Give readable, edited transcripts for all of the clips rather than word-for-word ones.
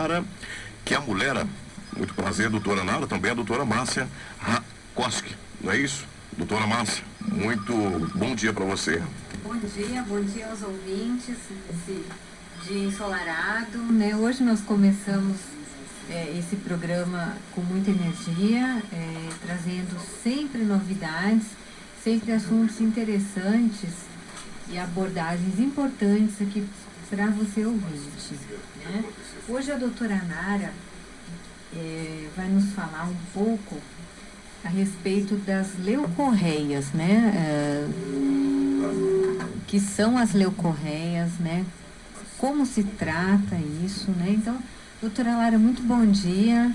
Nara, que é a mulher, muito prazer, doutora Nara, também a doutora Márcia Rakoski, não é isso? Doutora Márcia, muito bom dia para você. Bom dia aos ouvintes, esse dia ensolarado, né? Hoje nós começamos esse programa com muita energia, trazendo sempre novidades, sempre assuntos interessantes e abordagens importantes aqui para você ouvinte, né? Hoje a doutora Nara vai nos falar um pouco a respeito das leucorreias, né? Que são as leucorreias, né? Como se trata isso, né? Então, doutora Lara, muito bom dia.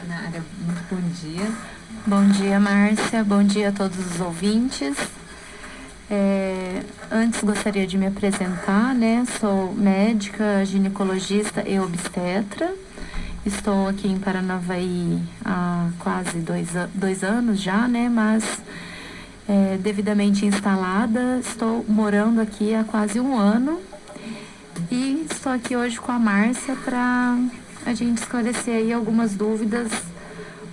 Nara, muito bom dia. Bom dia, Márcia. Bom dia a todos os ouvintes. Antes gostaria de me apresentar, né? Sou médica, ginecologista e obstetra. Estou aqui em Paranavaí há quase dois anos já, né? Mas devidamente instalada, estou morando aqui há quase um ano. E estou aqui hoje com a Márcia para a gente esclarecer aí algumas dúvidas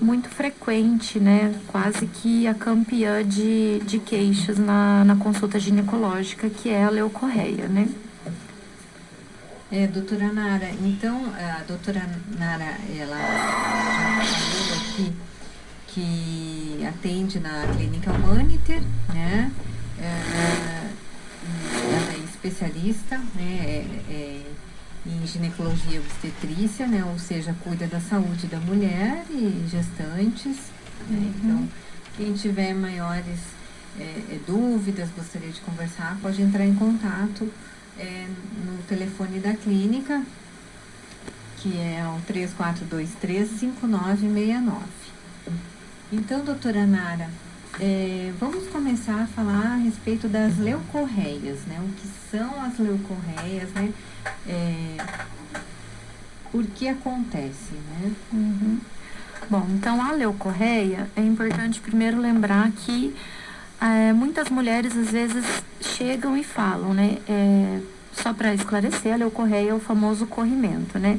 muito frequentes, né? Quase que a campeã de queixas na consulta ginecológica, que é a leucorreia, né? Doutora Nara, então, a doutora Nara, ela já falou aqui que atende na Clínica Humaniter, né? Ela é especialista, né? Em ginecologia e obstetrícia, né? Ou seja, cuida da saúde da mulher e gestantes, né? Então, quem tiver maiores dúvidas, gostaria de conversar, pode entrar em contato no telefone da clínica, que é o 3423-5969. Então, doutora Nara, vamos começar a falar a respeito das leucorreias, né? O que são as leucorreias, né? Por que acontece, né? Bom, então a leucorreia, é importante primeiro lembrar que muitas mulheres às vezes chegam e falam, né? Só para esclarecer, a leucorreia é o famoso corrimento, né?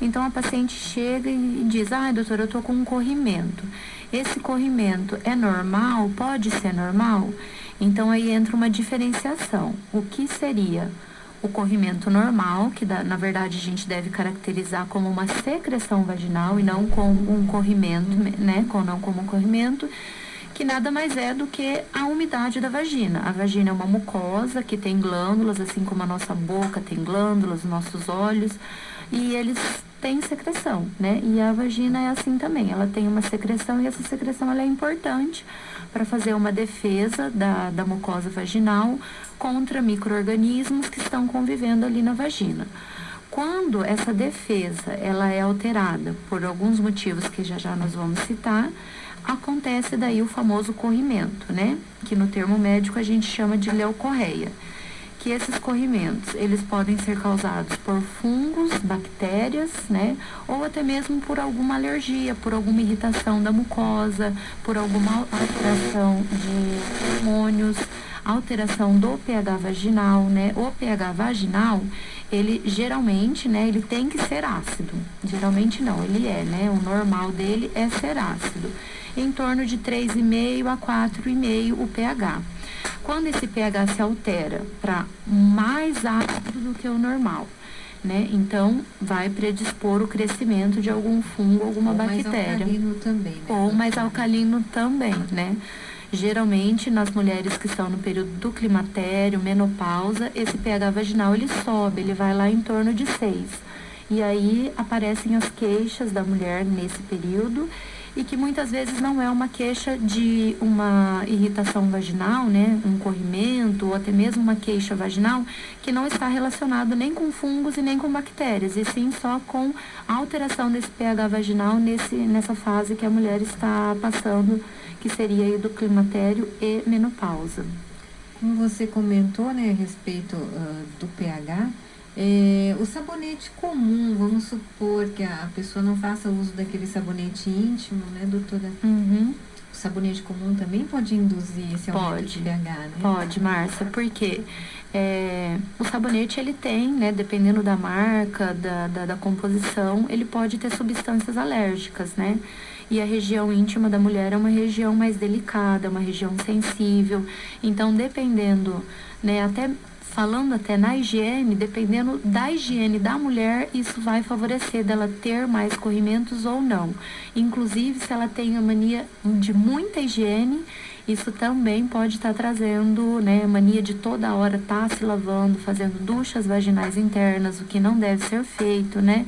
Então a paciente chega e diz: doutora, eu tô com um corrimento. Esse corrimento é normal? Pode ser normal? Então aí entra uma diferenciação. O que seria o corrimento normal, que na verdade a gente deve caracterizar como uma secreção vaginal e não como um corrimento, né? Não como um corrimento, que nada mais é do que a umidade da vagina. A vagina é uma mucosa que tem glândulas, assim como a nossa boca tem glândulas, nossos olhos, e eles têm secreção, né? E a vagina é assim também, ela tem uma secreção, e essa secreção ela é importante para fazer uma defesa da mucosa vaginal contra micro-organismos que estão convivendo ali na vagina. Quando essa defesa ela é alterada por alguns motivos que já nós vamos citar, acontece daí o famoso corrimento, né? Que no termo médico a gente chama de leucorreia. Que esses corrimentos, eles podem ser causados por fungos, bactérias, né? Ou até mesmo por alguma alergia, por alguma irritação da mucosa, por alguma alteração de hormônios, alteração do pH vaginal, né? O pH vaginal, ele geralmente, né? Ele tem que ser ácido. Geralmente não, ele né? O normal dele é ser ácido. Em torno de 3,5 a 4,5 o pH. Quando esse pH se altera para mais ácido do que o normal, né? Então, vai predispor o crescimento de algum fungo, alguma bactéria. Ou mais alcalino também, né? Ou mais alcalino também, né? Geralmente, nas mulheres que estão no período do climatério, menopausa, esse pH vaginal, ele sobe, ele vai lá em torno de 6. E aí, aparecem as queixas da mulher nesse período, e que muitas vezes não é uma queixa de uma irritação vaginal, né, um corrimento, ou até mesmo uma queixa vaginal, que não está relacionado nem com fungos e nem com bactérias, e sim só com a alteração desse pH vaginal nessa fase que a mulher está passando, que seria aí do climatério e menopausa. Como você comentou, né, a respeito do pH, o sabonete comum, vamos supor que a pessoa não faça uso daquele sabonete íntimo, né, doutora? Uhum. O sabonete comum também pode induzir esse aumento de pH, né? Pode, Márcia, porque o sabonete, ele tem, né, dependendo da marca, da composição, ele pode ter substâncias alérgicas, né? E a região íntima da mulher é uma região mais delicada, uma região sensível. Então, dependendo, né, falando até na higiene, dependendo da higiene da mulher, isso vai favorecer dela ter mais corrimentos ou não. Inclusive, se ela tem a mania de muita higiene, isso também pode estar trazendo, né, mania de toda hora estar se lavando, fazendo duchas vaginais internas, o que não deve ser feito, né?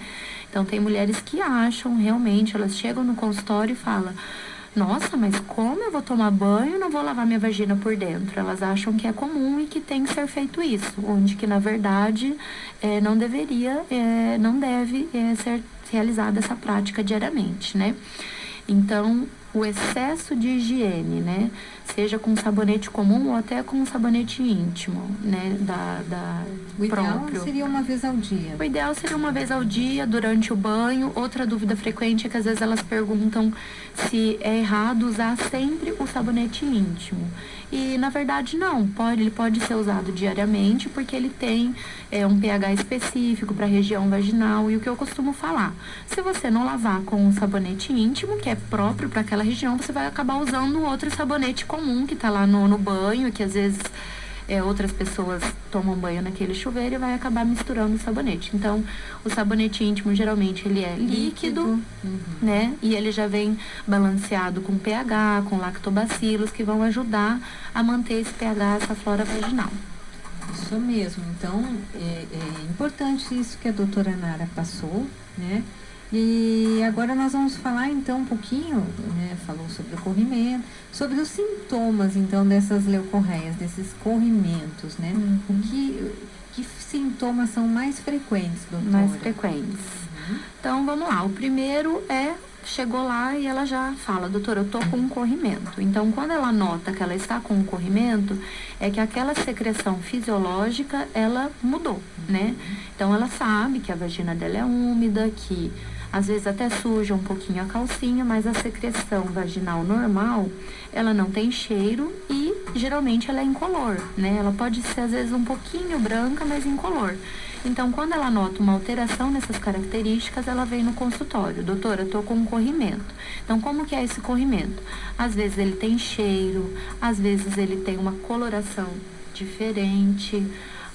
Então, tem mulheres que acham realmente, elas chegam no consultório e falam: nossa, mas como eu vou tomar banho e não vou lavar minha vagina por dentro? Elas acham que é comum e que tem que ser feito isso, onde que, na verdade, não deve ser realizada essa prática diariamente, né? Então, o excesso de higiene, né? Seja com sabonete comum ou até com sabonete íntimo, né? O ideal próprio. seria uma vez ao dia. O ideal seria uma vez ao dia, durante o banho. Outra dúvida frequente é que às vezes elas perguntam se é errado usar sempre o sabonete íntimo. E, na verdade, não. Ele pode ser usado diariamente, porque ele tem um pH específico para a região vaginal. E o que eu costumo falar: se você não lavar com um sabonete íntimo, que é próprio para aquela região, você vai acabar usando outro sabonete comum que está lá no banho, que às vezes outras pessoas tomam banho naquele chuveiro e vai acabar misturando o sabonete. Então, o sabonete íntimo, geralmente, ele é líquido, né? E ele já vem balanceado com pH, com lactobacilos, que vão ajudar a manter esse pH, essa flora vaginal. Isso mesmo. Então, é importante isso que a doutora Nara passou, né? E agora nós vamos falar, então, um pouquinho, né? Falou sobre o corrimento, sobre os sintomas, então, dessas leucorreias, desses corrimentos, né? Que sintomas são mais frequentes, doutora? Mais frequentes. Então, vamos lá. O primeiro chegou lá e ela já fala: doutora, eu tô com um corrimento. Então, quando ela nota que ela está com um corrimento, é que aquela secreção fisiológica, ela mudou, né? Então, ela sabe que a vagina dela é úmida, que às vezes até suja um pouquinho a calcinha, mas a secreção vaginal normal, ela não tem cheiro e geralmente ela é incolor, né? Ela pode ser às vezes um pouquinho branca, mas incolor. Então, quando ela nota uma alteração nessas características, ela vem no consultório: doutora, eu tô com um corrimento. Então, como que é esse corrimento? Às vezes ele tem cheiro, às vezes ele tem uma coloração diferente,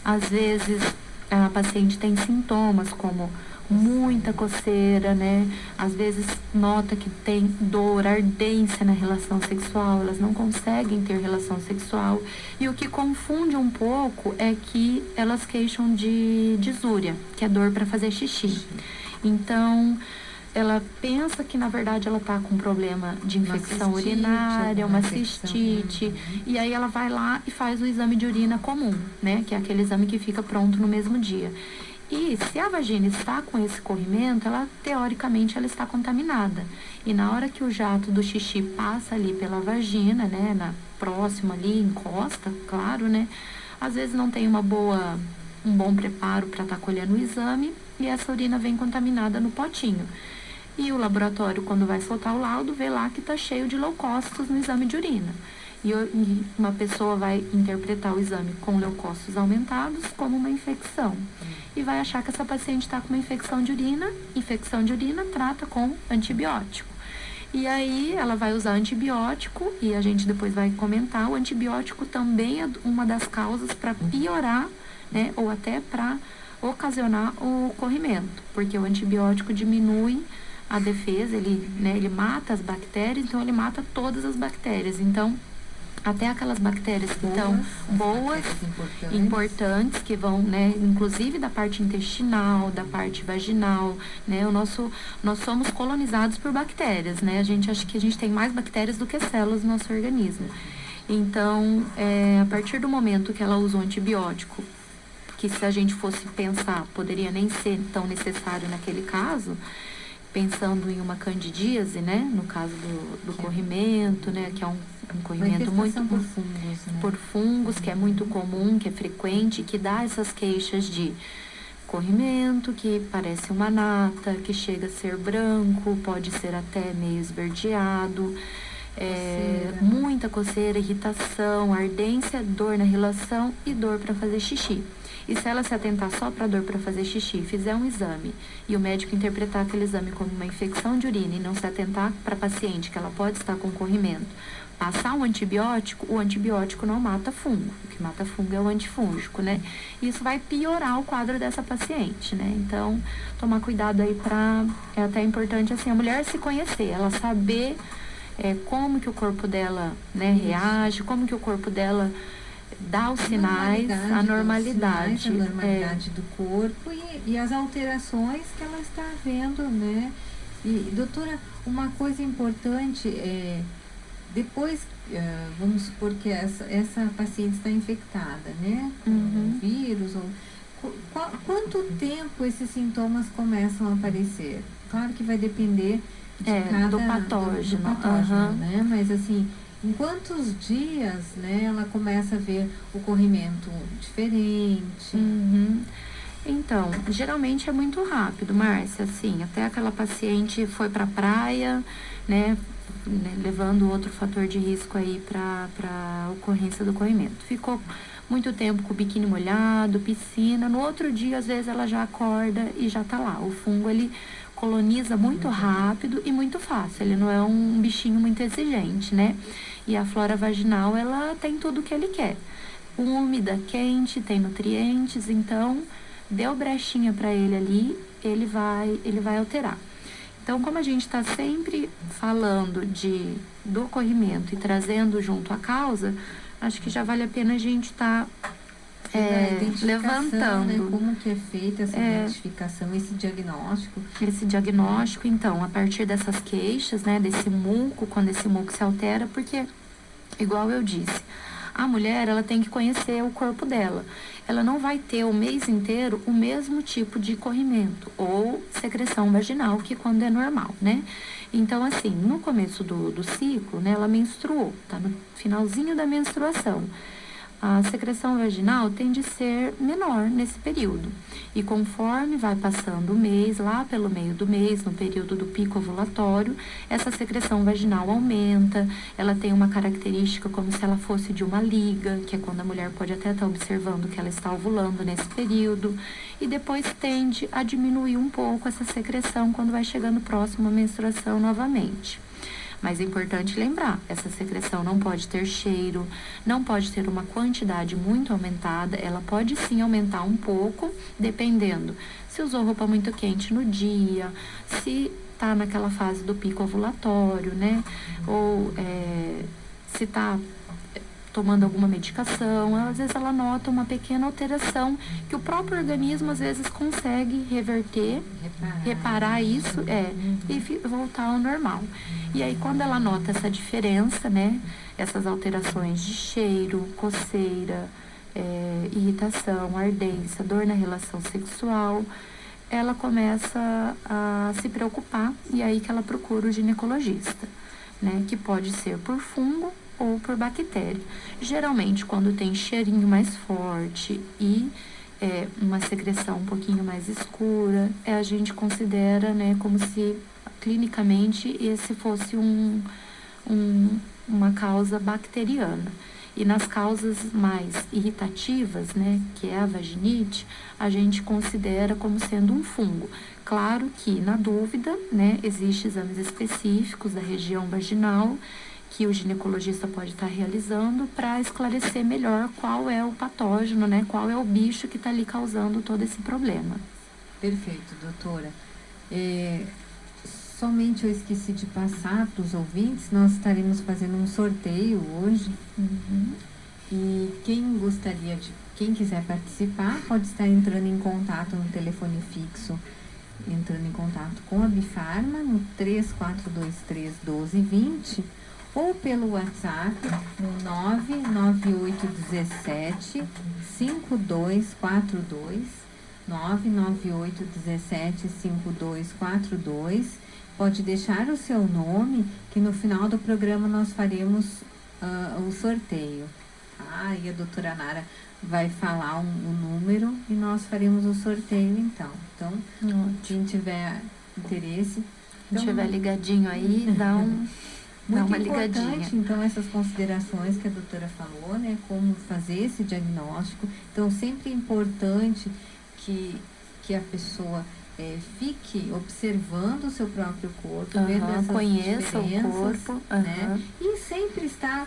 às vezes a paciente tem sintomas como muita coceira, né? Às vezes nota que tem dor, ardência na relação sexual, elas não conseguem ter relação sexual. E o que confunde um pouco é que elas queixam de disúria, que é dor para fazer xixi. Então, ela pensa que, na verdade, ela está com um problema de infecção urinária, uma cistite, e aí ela vai lá e faz o exame de urina comum, né? Que é aquele exame que fica pronto no mesmo dia. E se a vagina está com esse corrimento, ela, teoricamente, ela está contaminada. E na hora que o jato do xixi passa ali pela vagina, né, próxima ali, encosta, claro, né, às vezes não tem um bom preparo para estar colhendo o exame, e essa urina vem contaminada no potinho. E o laboratório, quando vai soltar o laudo, vê lá que está cheio de leucócitos no exame de urina. E uma pessoa vai interpretar o exame com leucócitos aumentados como uma infecção. E vai achar que essa paciente está com uma infecção de urina. Infecção de urina trata com antibiótico. E aí ela vai usar antibiótico, e a gente depois vai comentar. O antibiótico também é uma das causas para piorar, né, ou até para ocasionar o corrimento. Porque o antibiótico diminui a defesa, ele mata as bactérias, então ele mata todas as bactérias. Então, até aquelas bactérias que estão boas, importantes, que vão, né, inclusive da parte intestinal, da parte vaginal, né, nós somos colonizados por bactérias, né, a gente acha que a gente tem mais bactérias do que células no nosso organismo. Então, a partir do momento que ela usa um antibiótico, que se a gente fosse pensar, poderia nem ser tão necessário naquele caso, pensando em uma candidíase, né, no caso do corrimento, né, que é um corrimento muito por fungos, que é muito comum, que é frequente, que dá essas queixas de corrimento, que parece uma nata, que chega a ser branco, pode ser até meio esverdeado. muita coceira, irritação, ardência, dor na relação e dor para fazer xixi. E se ela se atentar só para dor para fazer xixi, fizer um exame e o médico interpretar aquele exame como uma infecção de urina e não se atentar para a paciente que ela pode estar com corrimento, passar um antibiótico, o antibiótico não mata fungo. O que mata fungo é o antifúngico, né? Isso vai piorar o quadro dessa paciente, né? Então, tomar cuidado aí é até importante, assim, a mulher se conhecer, ela saber como que o corpo dela, né, reage, como que o corpo dela dá os sinais, a normalidade. A normalidade do corpo e as alterações que ela está vendo, né? E, doutora, uma coisa importante depois, vamos supor que essa paciente está infectada, né? Com um vírus. Quanto tempo esses sintomas começam a aparecer? Claro que vai depender do patógeno, né? Mas assim, em quantos dias, né, ela começa a ver o corrimento diferente? Então, geralmente é muito rápido, Márcia, assim, até aquela paciente foi para a praia, né, levando outro fator de risco aí para ocorrência do corrimento. Ficou muito tempo com o biquíni molhado, piscina, no outro dia, às vezes, ela já acorda e já tá lá. O fungo, ele coloniza muito rápido e muito fácil, ele não é um bichinho muito exigente, né? E a flora vaginal, ela tem tudo o que ele quer. Úmida, quente, tem nutrientes, então deu brechinha para ele ali, ele vai alterar. Então, como a gente está sempre falando do corrimento e trazendo junto a causa, acho que já vale a pena a gente estar levantando. Né? Como que é feita essa identificação, esse diagnóstico? Esse diagnóstico, então, a partir dessas queixas, né, desse muco, quando esse muco se altera, porque, igual eu disse, a mulher, ela tem que conhecer o corpo dela. Ela não vai ter o mês inteiro o mesmo tipo de corrimento ou secreção vaginal que quando é normal, né? Então, assim, no começo do ciclo, né, ela menstruou, tá no finalzinho da menstruação. A secreção vaginal tende a ser menor nesse período. E conforme vai passando o mês, lá pelo meio do mês, no período do pico ovulatório, essa secreção vaginal aumenta, ela tem uma característica como se ela fosse de uma liga, que é quando a mulher pode até estar observando que ela está ovulando nesse período, e depois tende a diminuir um pouco essa secreção quando vai chegando próximo à menstruação novamente. Mas é importante lembrar, essa secreção não pode ter cheiro, não pode ter uma quantidade muito aumentada, ela pode sim aumentar um pouco, dependendo se usou roupa muito quente no dia, se está naquela fase do pico ovulatório, né? Ou se está tomando alguma medicação, às vezes ela nota uma pequena alteração que o próprio organismo às vezes consegue reverter, reparar isso e voltar ao normal. E aí quando ela nota essa diferença, né, essas alterações de cheiro, coceira, irritação, ardência, dor na relação sexual, ela começa a se preocupar e aí que ela procura o ginecologista, né, que pode ser por fungo ou por bactéria. Geralmente, quando tem cheirinho mais forte e uma secreção um pouquinho mais escura, a gente considera, né, como se clinicamente esse fosse uma causa bacteriana. E nas causas mais irritativas, né, que é a vaginite, a gente considera como sendo um fungo. Claro que, na dúvida, né, existem exames específicos da região vaginal que o ginecologista pode estar realizando para esclarecer melhor qual é o patógeno, né? Qual é o bicho que está ali causando todo esse problema. Perfeito, doutora. Somente eu esqueci de passar para os ouvintes, nós estaremos fazendo um sorteio hoje. E quem quiser participar, pode estar entrando em contato no telefone fixo, entrando em contato com a Bifarma no 3423-1220 ou pelo WhatsApp no 99817-5242, 99817-5242. Pode deixar o seu nome, que no final do programa nós faremos o sorteio. E a doutora Nara vai falar o número e nós faremos o sorteio então. Então, quem tiver interesse... Quem estiver ligadinho aí, dá Dá Muito uma importante, ligadinha. então, essas considerações que a doutora falou, né? Como fazer esse diagnóstico. Então, sempre é importante que a pessoa fique observando o seu próprio corpo, vendo essas Conheça o diferenças, corpo. né? E sempre estar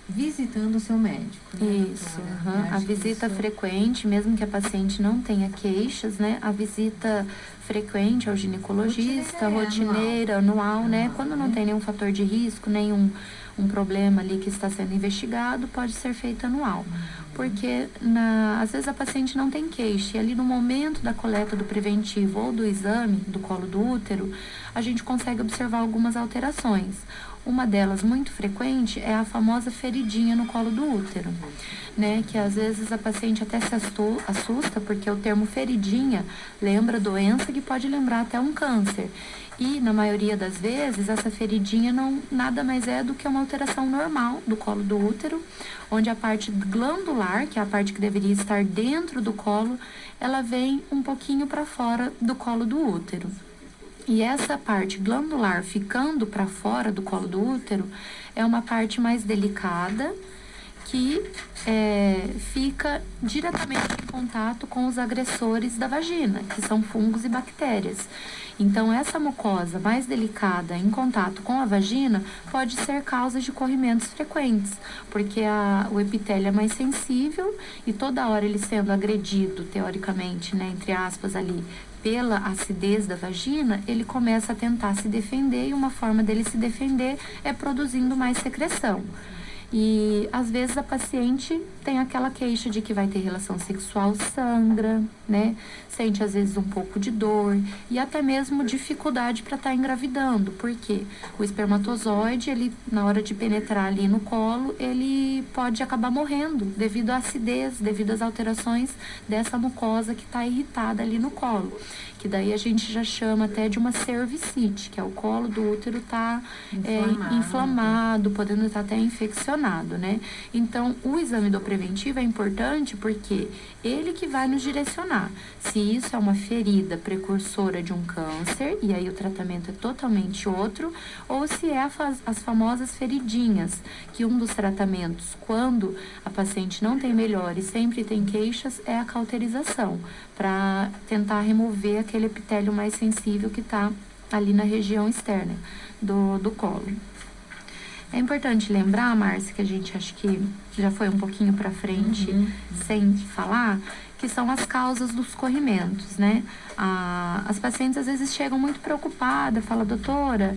visitando o seu médico. Né, Isso, doutora? a visita frequente, mesmo que a paciente não tenha queixas, né? A visita frequente ao ginecologista, rotineira, anual, né? Quando não tem nenhum fator de risco, nenhum um problema ali que está sendo investigado, pode ser feita anual. Porque às vezes a paciente não tem queixa e ali no momento da coleta do preventivo ou do exame do colo do útero, a gente consegue observar algumas alterações. Uma delas muito frequente é a famosa feridinha no colo do útero, né? Que às vezes a paciente até se assusta porque o termo feridinha lembra doença que pode lembrar até um câncer. E na maioria das vezes essa feridinha nada mais é do que uma alteração normal do colo do útero, onde a parte glandular, que é a parte que deveria estar dentro do colo, ela vem um pouquinho para fora do colo do útero. E essa parte glandular ficando para fora do colo do útero é uma parte mais delicada que fica diretamente em contato com os agressores da vagina, que são fungos e bactérias. Então, essa mucosa mais delicada em contato com a vagina pode ser causa de corrimentos frequentes, porque o epitélio é mais sensível e toda hora ele sendo agredido, teoricamente, né, entre aspas ali, pela acidez da vagina, ele começa a tentar se defender e uma forma dele se defender é produzindo mais secreção. E às vezes a paciente tem aquela queixa de que vai ter relação sexual, sangra, né? Sente às vezes um pouco de dor e até mesmo dificuldade para estar engravidando, porque o espermatozoide, ele na hora de penetrar ali no colo, ele pode acabar morrendo devido à acidez, devido às alterações dessa mucosa que está irritada ali no colo. Que daí a gente já chama até de uma cervicite, que é o colo do útero está inflamado, podendo estar até infeccionado, né? Então, o exame do preventivo é importante porque ele que vai nos direcionar se isso é uma ferida precursora de um câncer, e aí o tratamento é totalmente outro, ou se é as famosas feridinhas, que um dos tratamentos, quando a paciente não tem melhora e sempre tem queixas, é a cauterização, para tentar remover aquele epitélio mais sensível que está ali na região externa do colo. É importante lembrar, Márcia, que a gente acho que já foi um pouquinho para frente sem falar, que são as causas dos corrimentos, né? As pacientes às vezes chegam muito preocupadas, falam, doutora,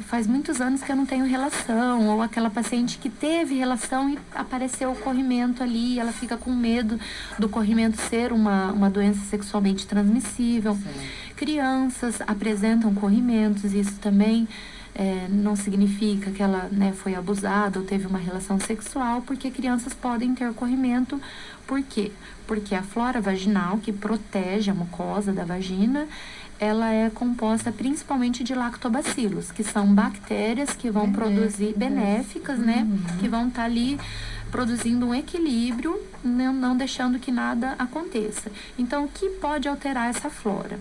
faz muitos anos que eu não tenho relação, ou aquela paciente que teve relação e apareceu o corrimento ali, ela fica com medo do corrimento ser uma doença sexualmente transmissível. Sim. Crianças apresentam corrimentos, isso também não significa que ela, né, foi abusada ou teve uma relação sexual, porque crianças podem ter corrimento. Por quê? Porque a flora vaginal, que protege a mucosa da vagina, ela é composta principalmente de lactobacilos, que são bactérias que vão produzir benéficas, né? Que vão estar ali produzindo um equilíbrio, não deixando que nada aconteça. Então, o que pode alterar essa flora?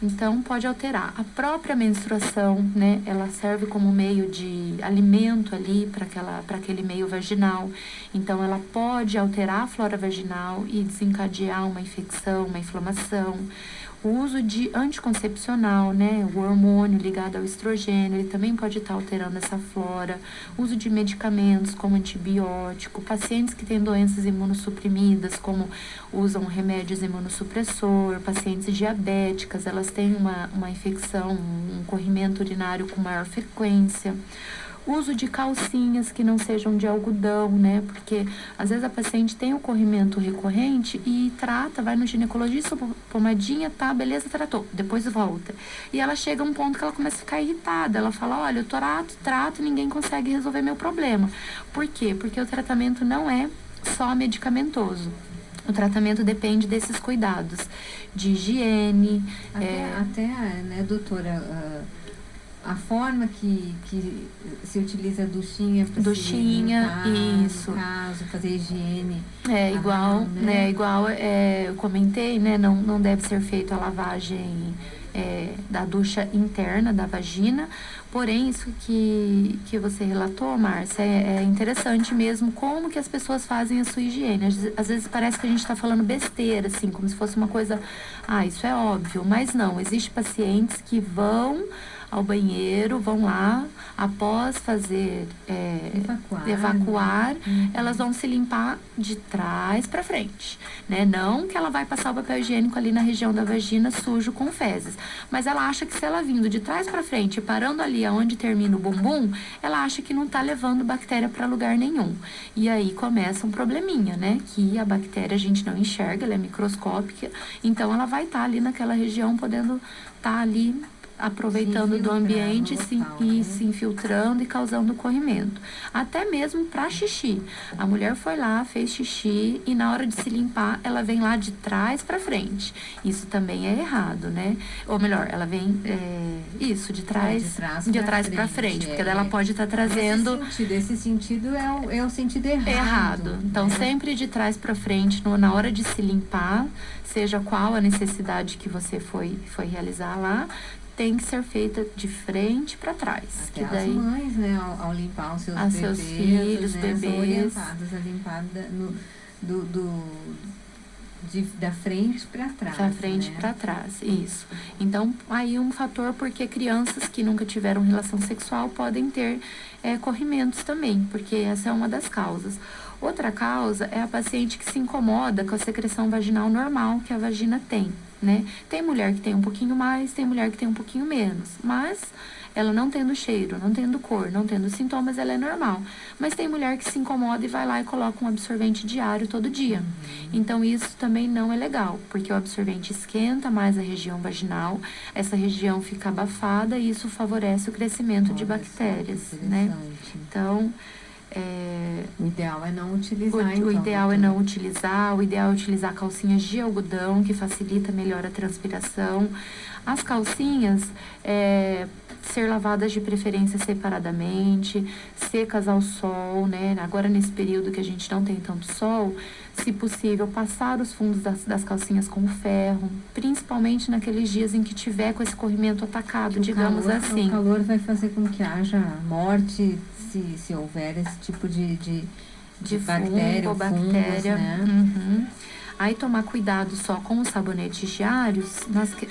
Então, pode alterar a própria menstruação, né? Ela serve como meio de alimento ali para aquele meio vaginal. Então, ela pode alterar a flora vaginal e desencadear uma infecção, uma inflamação. O uso de anticoncepcional, né? O hormônio ligado ao estrogênio, ele também pode estar alterando essa flora. O uso de medicamentos como antibiótico. Pacientes que têm doenças imunossuprimidas, como usam remédios imunossupressor. Pacientes diabéticas, elas têm uma infecção, um corrimento urinário com maior frequência. Uso de calcinhas que não sejam de algodão, né? Porque às vezes a paciente tem um corrimento recorrente e trata, vai no ginecologista, pomadinha, tá, beleza, tratou, depois volta. E ela chega a um ponto que ela começa a ficar irritada. Ela fala, olha, eu trato, ninguém consegue resolver meu problema. Por quê? Porque o tratamento não é só medicamentoso. O tratamento depende desses cuidados de higiene. Até né, doutora, a forma que se utiliza a duchinha para isso. No caso, fazer higiene. Igual eu comentei, né? Não deve ser feita a lavagem da ducha interna da vagina. Porém, isso que você relatou, Márcia, é interessante mesmo como que as pessoas fazem a sua higiene. Às vezes parece que a gente está falando besteira, assim, como se fosse uma coisa, isso é óbvio, mas não, existem pacientes que vão ao banheiro, vão lá, após fazer evacuar, elas vão se limpar de trás para frente, né? Não que ela vai passar o papel higiênico ali na região da vagina sujo com fezes, mas ela acha que se ela vindo de trás para frente, parando ali onde termina o bumbum, ela acha que não tá levando bactéria para lugar nenhum. E aí começa um probleminha, né? Que a bactéria a gente não enxerga, ela é microscópica, então ela vai estar ali naquela região, podendo estar ali aproveitando do ambiente e se infiltrando e causando corrimento. Até mesmo para xixi. A mulher foi lá, fez xixi e na hora de se limpar, ela vem lá de trás para frente. Isso também é errado, né? Ou melhor, ela vem de trás para frente, porque ela pode estar trazendo... Esse sentido é o sentido errado. Então, sempre de trás para frente, na hora de se limpar, seja qual a necessidade que você foi realizar lá, tem que ser feita de frente para trás. Até que daí, as mães, né, ao limpar os seus bebês, seus filhos, né, bebês, são orientadas a limpar da frente para trás. Da frente, né, para trás, isso. Então, aí um fator porque crianças que nunca tiveram relação sexual podem ter corrimentos também, porque essa é uma das causas. Outra causa é a paciente que se incomoda com a secreção vaginal normal que a vagina tem, né? Tem mulher que tem um pouquinho mais, tem mulher que tem um pouquinho menos, mas ela não tendo cheiro, não tendo cor, não tendo sintomas, ela é normal. Mas tem mulher que se incomoda e vai lá e coloca um absorvente diário todo dia. Então, isso também não é legal, porque o absorvente esquenta mais a região vaginal, essa região fica abafada e isso favorece o crescimento de bactérias, né? Então... O ideal é não utilizar. O ideal é não utilizar. O ideal é utilizar calcinhas de algodão, que facilita melhor a transpiração. As calcinhas, ser lavadas de preferência separadamente, secas ao sol, né? Agora, nesse período que a gente não tem tanto sol, se possível, passar os fundos das calcinhas com ferro, principalmente naqueles dias em que tiver com esse corrimento atacado, digamos assim. O calor vai fazer com que haja morte, se houver esse tipo de bactéria, fungos, né? Uhum. Aí tomar cuidado só com os sabonetes diários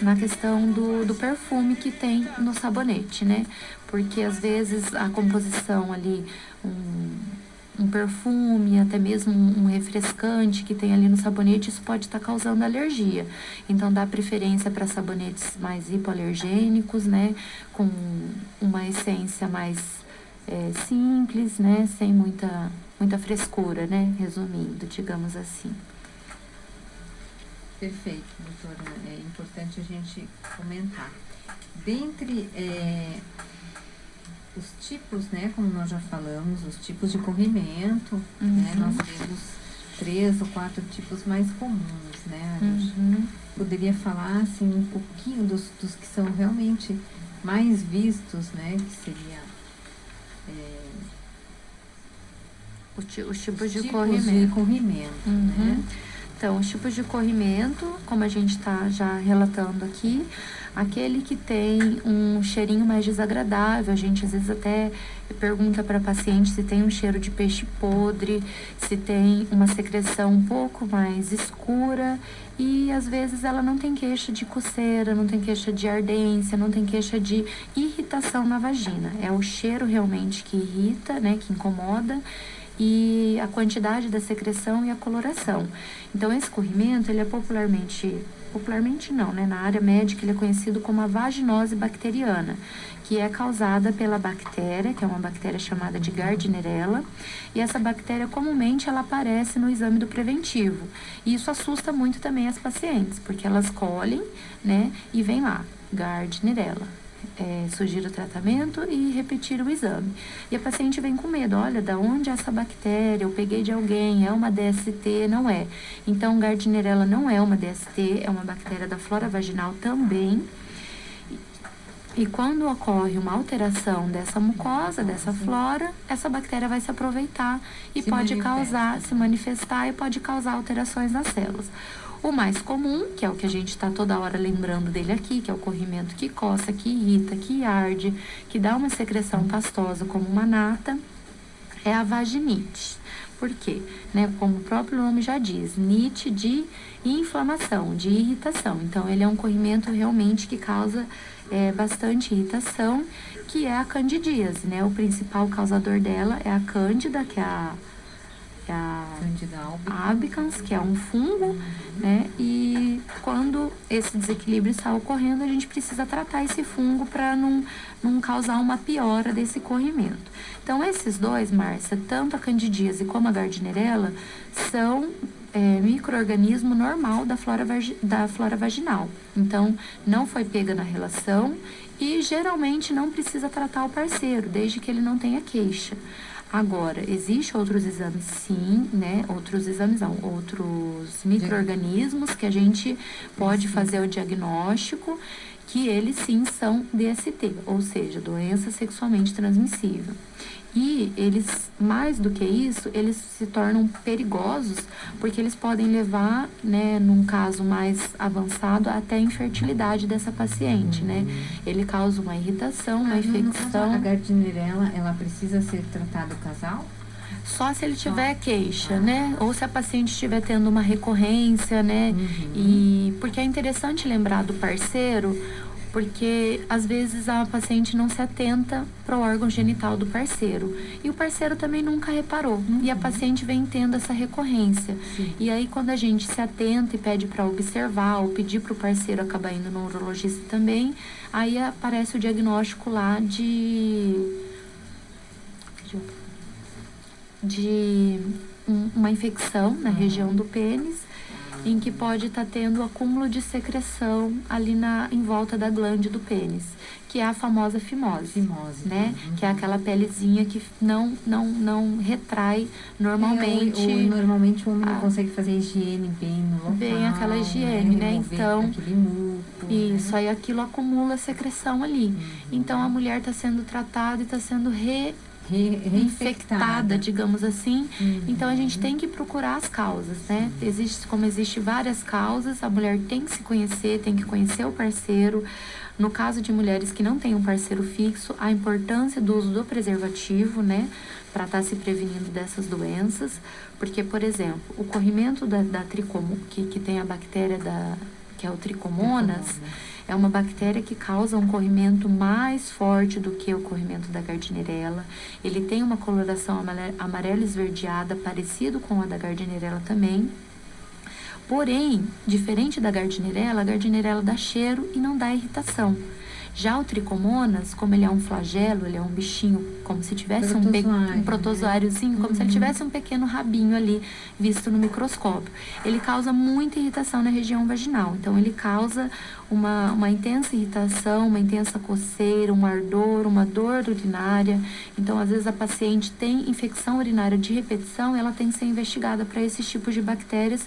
na questão do perfume que tem no sabonete, né? Porque às vezes a composição ali, um perfume, até mesmo um refrescante que tem ali no sabonete, isso pode estar causando alergia. Então, dá preferência para sabonetes mais hipoalergênicos, né? Com uma essência mais simples, né? Sem muita frescura, né? Resumindo, digamos assim. Perfeito, doutora. É importante a gente comentar. Dentre os tipos, né, como nós já falamos, os tipos de corrimento, né, nós temos 3 ou 4 tipos mais comuns, né? A gente poderia falar, assim, um pouquinho dos que são realmente mais vistos, né, que seria... Os tipos de corrimento. Né? Então, os tipos de corrimento, como a gente está já relatando aqui, aquele que tem um cheirinho mais desagradável, a gente às vezes até pergunta para a paciente se tem um cheiro de peixe podre, se tem uma secreção um pouco mais escura e às vezes ela não tem queixa de coceira, não tem queixa de ardência, não tem queixa de irritação na vagina. É o cheiro realmente que irrita, né, que incomoda, e a quantidade da secreção e a coloração. Então, esse corrimento, ele é popularmente não, né? Na área médica, ele é conhecido como a vaginose bacteriana, que é causada pela bactéria, que é uma bactéria chamada de Gardnerella, e essa bactéria, comumente, ela aparece no exame do preventivo. E isso assusta muito também as pacientes, porque elas colhem, né? E vem lá, Gardnerella. Sugiro o tratamento e repetir o exame. E a paciente vem com medo, olha, da onde é essa bactéria? Eu peguei de alguém, é uma DST? Não é. Então, Gardnerella não é uma DST, é uma bactéria da flora vaginal também. E quando ocorre uma alteração dessa mucosa, dessa flora, essa bactéria vai se aproveitar e se manifestar e pode causar alterações nas células. O mais comum, que é o que a gente está toda hora lembrando dele aqui, que é o corrimento que coça, que irrita, que arde, que dá uma secreção pastosa como uma nata, é a vaginite. Por quê? Né? Como o próprio nome já diz, nite de inflamação, de irritação. Então, ele é um corrimento realmente que causa bastante irritação, que é a candidíase, né? O principal causador dela é a cândida, que é a Candida albicans, que é um fungo, né? E quando esse desequilíbrio está ocorrendo, a gente precisa tratar esse fungo para não causar uma piora desse corrimento. Então, esses dois, Márcia, tanto a candidíase como a gardnerella, são micro-organismo normal da flora vaginal. Então, não foi pega na relação e geralmente não precisa tratar o parceiro, desde que ele não tenha queixa. Agora, existem outros exames, sim, né? Outros micro-organismos que a gente pode fazer o diagnóstico, que eles sim são DST, ou seja, doença sexualmente transmissível. E eles, mais do que isso, eles se tornam perigosos porque eles podem levar, né, num caso mais avançado, até a infertilidade dessa paciente, né? Ele causa uma irritação, uma infecção. A gardnerella, ela precisa ser tratada o casal? Só se ele tiver queixa, né? Ou se a paciente estiver tendo uma recorrência, né? E porque é interessante lembrar do parceiro, porque às vezes a paciente não se atenta para o órgão genital do parceiro. E o parceiro também nunca reparou. E a paciente vem tendo essa recorrência. Sim. E aí, quando a gente se atenta e pede para observar, ou pedir para o parceiro acabar indo no urologista também, aí aparece o diagnóstico lá de uma infecção na região do pênis, em que pode estar tendo acúmulo de secreção ali em volta da glande do pênis, que é a famosa fimose, né? Que é aquela pelezinha que não retrai normalmente. Normalmente o homem não consegue fazer higiene bem no local. Bem aquela higiene, né? Então, aquele muco, isso, né? aí aquilo acumula secreção ali. Então, a mulher está sendo tratada e está sendo reinfectada, digamos assim. Então, a gente tem que procurar as causas, né? Existe várias causas, a mulher tem que se conhecer, tem que conhecer o parceiro. No caso de mulheres que não têm um parceiro fixo, a importância do uso do preservativo, né? Para estar se prevenindo dessas doenças. Porque, por exemplo, o corrimento da que tem a bactéria que é o Trichomonas, é uma bactéria que causa um corrimento mais forte do que o corrimento da gardnerella. Ele tem uma coloração amarela esverdeada, parecido com a da gardnerella também. Porém, diferente da gardnerella, a gardnerella dá cheiro e não dá irritação. Já o Trichomonas, como ele é um flagelo, ele é um bichinho, como se tivesse um protozoáriozinho, como se ele tivesse um pequeno rabinho ali, visto no microscópio. Ele causa muita irritação na região vaginal. Então, ele causa uma intensa irritação, uma intensa coceira, um ardor, uma dor urinária. Então, às vezes, a paciente tem infecção urinária de repetição, ela tem que ser investigada para esses tipos de bactérias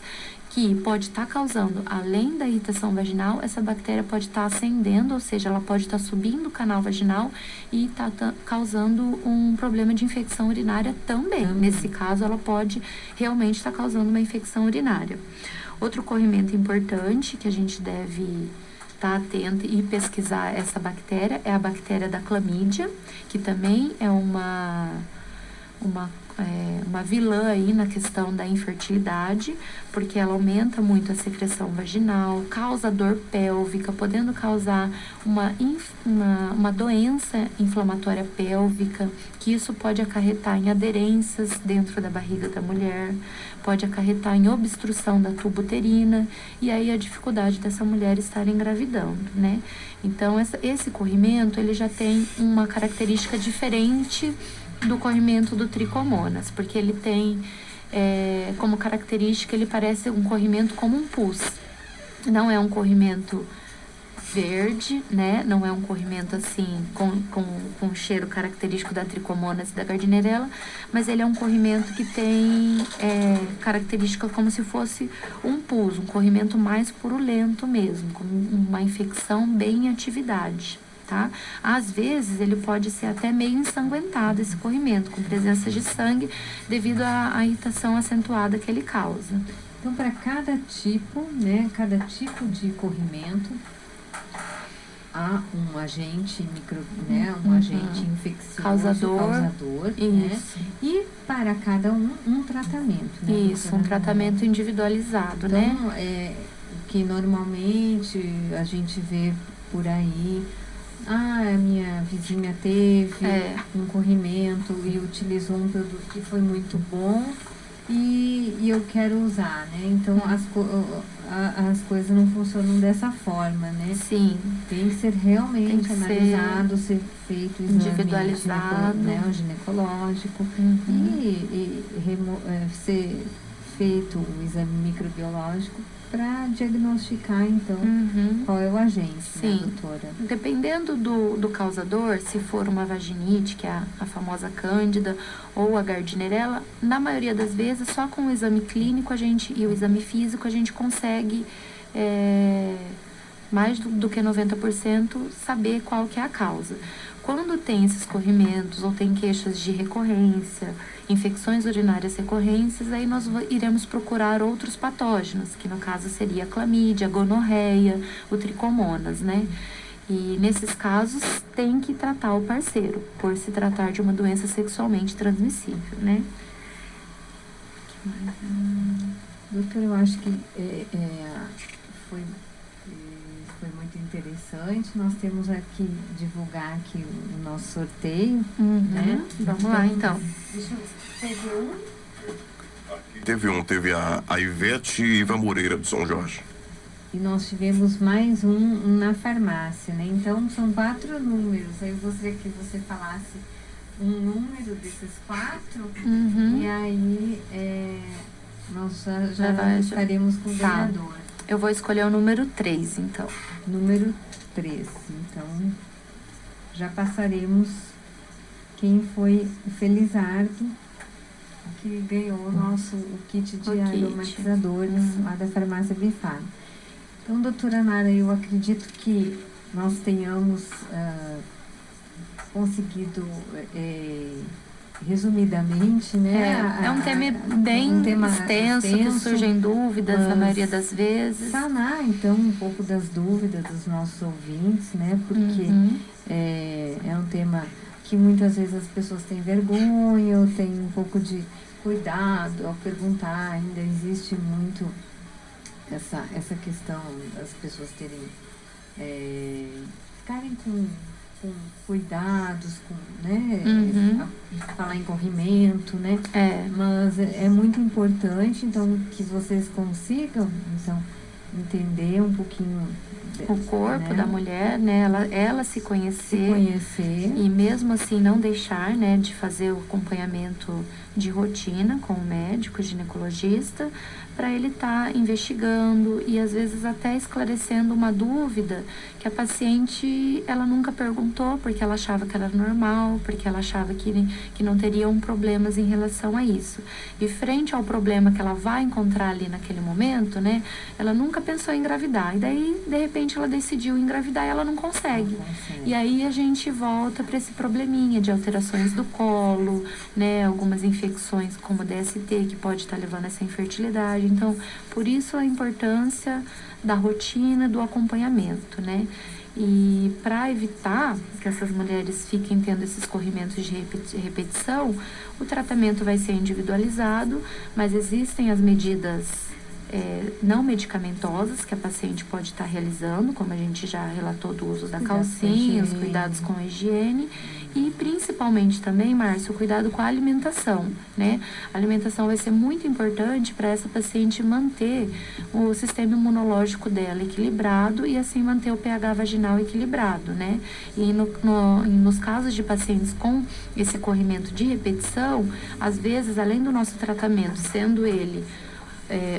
que pode estar causando, além da irritação vaginal, essa bactéria pode estar ascendendo, ou seja, ela pode estar subindo o canal vaginal e está causando um problema de infecção urinária também. Nesse caso, ela pode realmente estar causando uma infecção urinária. Outro corrimento importante que a gente deve estar atento e pesquisar essa bactéria é a bactéria da clamídia, que também é uma vilã aí na questão da infertilidade, porque ela aumenta muito a secreção vaginal, causa dor pélvica, podendo causar uma doença inflamatória pélvica, que isso pode acarretar em aderências dentro da barriga da mulher, pode acarretar em obstrução da tuba uterina, e aí a dificuldade dessa mulher estar engravidando, né? Então, esse corrimento, ele já tem uma característica diferente do corrimento do Trichomonas, porque ele tem como característica, ele parece um corrimento como um pus. Não é um corrimento verde, né? Não é um corrimento assim com cheiro característico da Trichomonas e da gardnerella, mas ele é um corrimento que tem característica como se fosse um pus, um corrimento mais purulento mesmo, com uma infecção bem em atividade. Tá? Às vezes ele pode ser até meio ensanguentado, esse corrimento, com presença de sangue, devido à irritação acentuada que ele causa. Então, para cada tipo, né, cada tipo de corrimento, há um agente um agente infeccioso, causador, né? E para cada um tratamento, né? Isso, um tratamento individualizado, então, né? O que normalmente a gente vê por aí, a minha vizinha teve um corrimento e utilizou um produto que foi muito bom e eu quero usar, né? Então, as coisas não funcionam dessa forma, né? Sim. Tem que ser realmente analisado, ser feito individualizado, o ginecológico e ser feito o exame microbiológico para diagnosticar, então, qual é o agente, né, doutora? Dependendo do causador, se for uma vaginite, que é a famosa cândida, ou a gardnerella, na maioria das vezes, só com o exame clínico e o exame físico, a gente consegue, mais do que 90%, saber qual que é a causa. Quando tem esses corrimentos ou tem queixas de recorrência, infecções urinárias recorrentes, aí nós iremos procurar outros patógenos, que no caso seria a clamídia, a gonorreia, o tricomonas, né? E nesses casos tem que tratar o parceiro, por se tratar de uma doença sexualmente transmissível, né? Doutora, eu acho que foi muito interessante. Nós temos aqui, divulgar aqui o nosso sorteio, né? Vamos lá, então. Deixa eu... Teve um? Teve a Ivete Iva Moreira, de São Jorge. E nós tivemos mais um na farmácia, né? Então, são 4 números. Aí eu gostaria que você falasse um número desses 4, e aí nós já estaremos com o ganhador. Eu vou escolher o número 3, então. Número 3. Então, já passaremos quem foi o Felizardo, que ganhou o kit de aromatizadores lá da farmácia Bifar. Então, doutora Nara, eu acredito que nós tenhamos conseguido, resumidamente, né? É um tema bem extenso, que surgem dúvidas na maioria das vezes. Sanar, então, um pouco das dúvidas dos nossos ouvintes, né? Porque é um tema que muitas vezes as pessoas têm vergonha ou têm um pouco de cuidado ao perguntar. Ainda existe muito essa questão das pessoas ficarem com cuidados, né? Falar em corrimento, né? Mas é muito importante, então, que vocês consigam, então, entender um pouquinho o corpo, né, da mulher, né? Ela se conhecer e mesmo assim não deixar, né, de fazer o acompanhamento de rotina com o médico, ginecologista, para ele estar investigando e às vezes até esclarecendo uma dúvida que a paciente ela nunca perguntou, porque ela achava que era normal, porque ela achava que não teriam problemas em relação a isso. E frente ao problema que ela vai encontrar ali naquele momento, né, ela nunca pensou em engravidar. E daí, de repente, ela decidiu engravidar e ela não consegue. E aí a gente volta para esse probleminha de alterações do colo, né, algumas infecções como DST, que pode estar levando a essa infertilidade. Então, por isso a importância da rotina, do acompanhamento, né? E para evitar que essas mulheres fiquem tendo esses corrimentos de repetição, o tratamento vai ser individualizado, mas existem as medidas não medicamentosas que a paciente pode estar realizando, como a gente já relatou do uso da calcinha, os cuidados com a higiene e principalmente também, Márcio, o cuidado com a alimentação, né? A alimentação vai ser muito importante para essa paciente manter o sistema imunológico dela equilibrado e assim manter o pH vaginal equilibrado, né? E nos casos de pacientes com esse corrimento de repetição, às vezes, além do nosso tratamento, sendo ele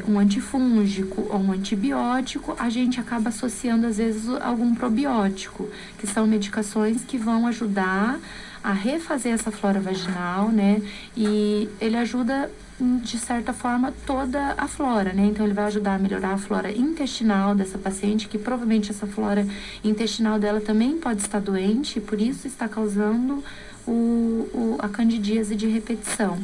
um antifúngico ou um antibiótico, a gente acaba associando às vezes algum probiótico, que são medicações que vão ajudar a refazer essa flora vaginal, né? E ele ajuda de certa forma toda a flora, né? Então ele vai ajudar a melhorar a flora intestinal dessa paciente, que provavelmente essa flora intestinal dela também pode estar doente e por isso está causando a candidíase de repetição.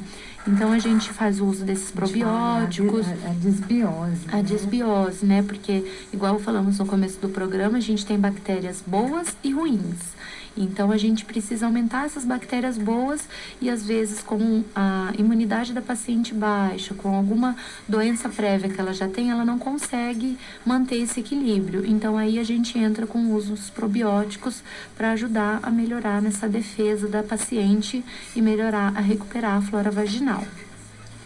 Então, a gente faz uso desses probióticos. A desbiose. A desbiose, né? Porque, igual falamos no começo do programa, a gente tem bactérias boas e ruins. Então, a gente precisa aumentar essas bactérias boas e, às vezes, com a imunidade da paciente baixa, com alguma doença prévia que ela já tem, ela não consegue manter esse equilíbrio. Então, aí a gente entra com o uso dos probióticos para ajudar a melhorar nessa defesa da paciente e melhorar, a recuperar a flora vaginal.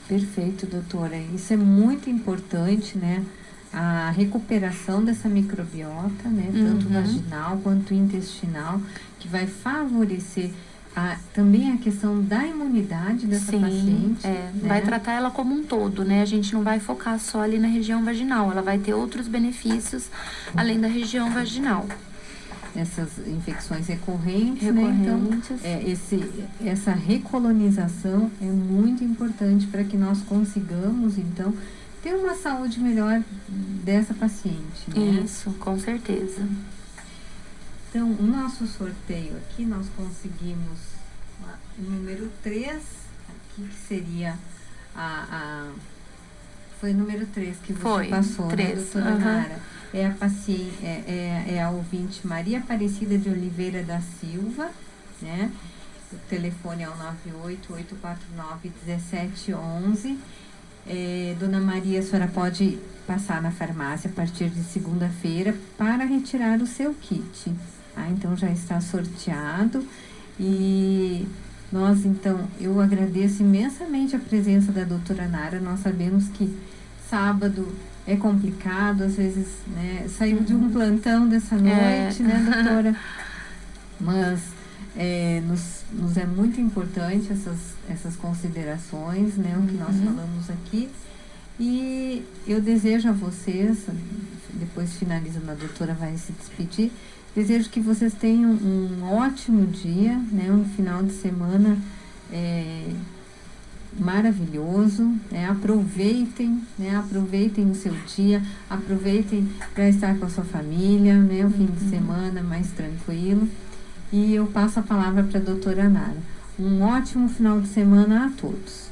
Perfeito, doutora. Isso é muito importante, né? A recuperação dessa microbiota, né? Tanto vaginal quanto intestinal, que vai favorecer também a questão da imunidade dessa paciente. Né? Vai tratar ela como um todo, né? A gente não vai focar só ali na região vaginal, ela vai ter outros benefícios além da região vaginal. Essas infecções recorrentes. Né? Então, essa recolonização é muito importante para que nós consigamos, então, ter uma saúde melhor dessa paciente. Né? Isso, com certeza. Então, o nosso sorteio aqui, nós conseguimos o número 3, aqui que seria foi o número 3 que você passou, 3. Né, doutora Nara? É a paciente, é a ouvinte Maria Aparecida de Oliveira da Silva, né? O telefone é o 988491711. Dona Maria, a senhora pode passar na farmácia a partir de segunda-feira para retirar o seu kit. Então já está sorteado e nós, então, eu agradeço imensamente a presença da doutora Nara. Nós sabemos que sábado é complicado, às vezes, né, saiu de um plantão dessa noite, né, doutora? Mas nos é muito importante essas considerações, né, o que nós falamos aqui. E eu desejo a vocês, depois finalizando, a doutora vai se despedir, desejo que vocês tenham um ótimo dia, né, um final de semana maravilhoso, né? Aproveitem o seu dia, aproveitem para estar com a sua família, né? O fim de semana mais tranquilo. E eu passo a palavra para a doutora Nara. Um ótimo final de semana a todos.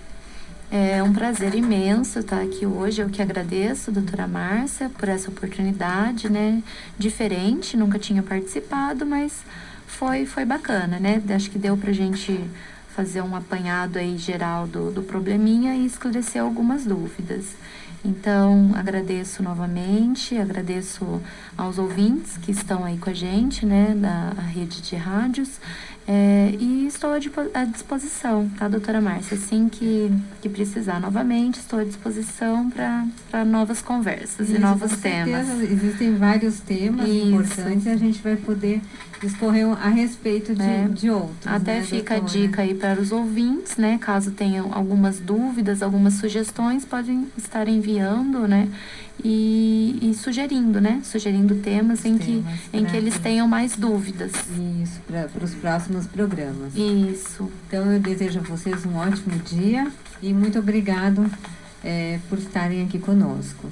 É um prazer imenso estar aqui hoje. Eu que agradeço, doutora Márcia, por essa oportunidade, né? Diferente, nunca tinha participado, mas foi bacana, né? Acho que deu pra gente fazer um apanhado aí geral do probleminha e esclarecer algumas dúvidas. Então, agradeço novamente, agradeço aos ouvintes que estão aí com a gente, né, da rede de rádios, e estou à disposição, tá, doutora Márcia? Assim que precisar novamente, estou à disposição para novas conversas e novos temas. Existem vários temas importantes e a gente vai poder discorrer a respeito de outros. Até, né, fica a dica aí para os ouvintes, né? Caso tenham algumas dúvidas, algumas sugestões, podem estar enviando, né? E sugerindo, né? Sugerindo temas em que eles tenham mais dúvidas. Isso, para os próximos programas. Isso. Então, eu desejo a vocês um ótimo dia e muito obrigado por estarem aqui conosco.